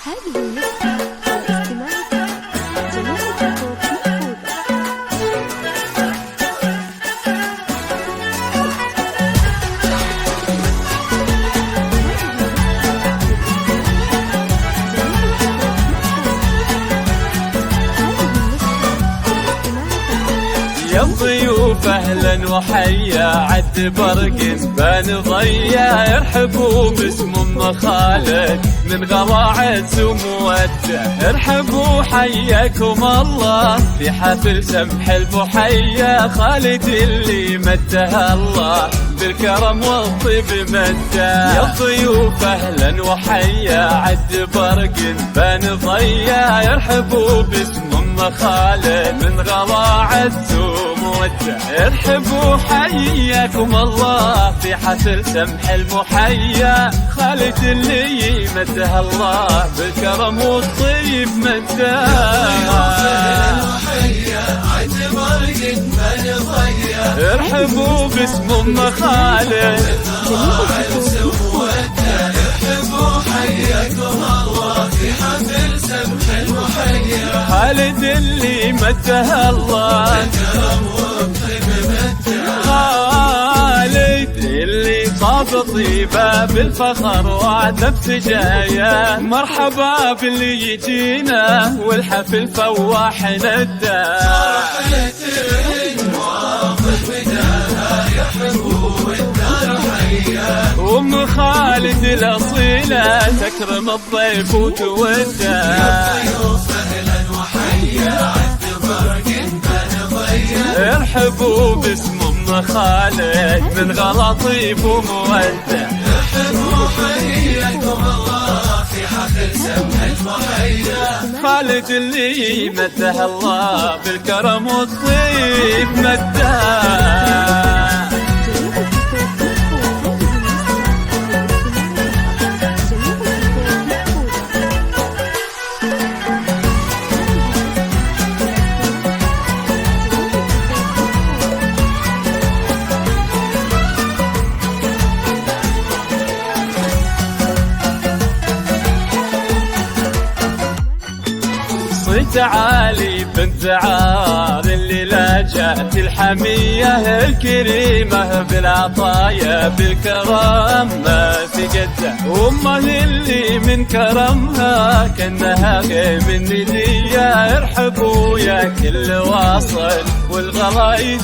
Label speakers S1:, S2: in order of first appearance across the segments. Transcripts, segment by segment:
S1: هذه النسخة واستماعها جميع الخطوط محفوظة.
S2: يا الضيوف اهلا وحيا عد برق بان ضيا يرحبوا باسم ام خالد من غواعز ومودة. ارحبوا حياكم الله في حفل سمح البحية خالد اللي مدها الله بالكرم والطيب مدة. يا الضيوف اهلا وحيا عد برق بان ضيا يرحبوا باسم ام خالد من غواعز ومودة. ارحبوا حياكم الله في حفل سمح المحيا خالد اللي مدها الله بالكرم والطيب مدة. ارحبوا باسم ام خالد ارحبوا حياكم الله في حفل سمح المحيا خالد اللي مدها الله خالد اللي صاب طيبه بالفخر وعد بسجايا. مرحبا باللي يجينا والحفل فواح ندى. ام خالد الاصيله تكرم الضيف وتودى. ارحبوا باسم ام خالد من غلاطيب ومودة. ارحبوا حياكم الله في حفل سمح المحيا خالد اللي مدها الله بالكرم والطيب مدها. تعالي بنت عار اللي لاجأت الحمية الكريمة بالعطايا بالكرم ما في قده. وامه اللي من كرمها كأنها غيم الندية. ارحبوا يا كل واصل والغلايد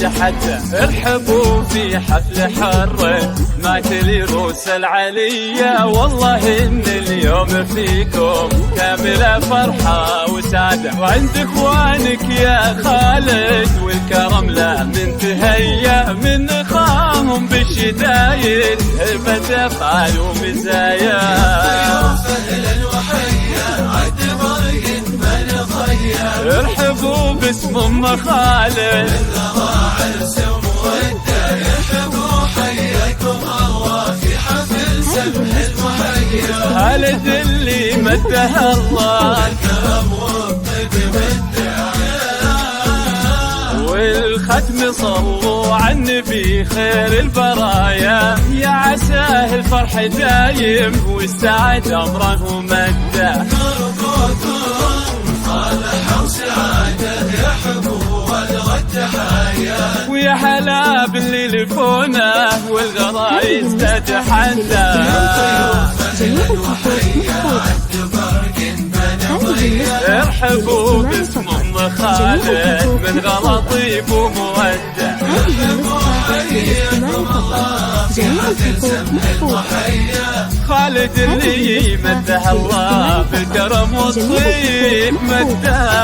S2: تحدى. ارحبوا في حفل حر ما تلي روس العلية. والله ان اليوم فيكم كاملة فرحة وسعادة. وعند اخوانك يا خالد والكرم لا من تهيأ من اخاهم بالشدايد هبة افعال ومزايا. ارحبوا باسم ام خالد ارحبوا حياكم الله في حفل سمح المحيا خالد اللي مدها الله الكرم والطيب مدها. والختم صلوا على النبي خير البرايا يا عساه الفرح دايم واستعد امره مده. صالح وسعاده يحبوا والغد تحايا ويا هلا باللي لفونا والغرايز تتحدى. ارحبوا باسم ام خالد من غلاطيب ومودة. ارحبوا حياكم الله في حفل سمح المحيا خالد اللي مدها الله بالكرم والطيب مدها.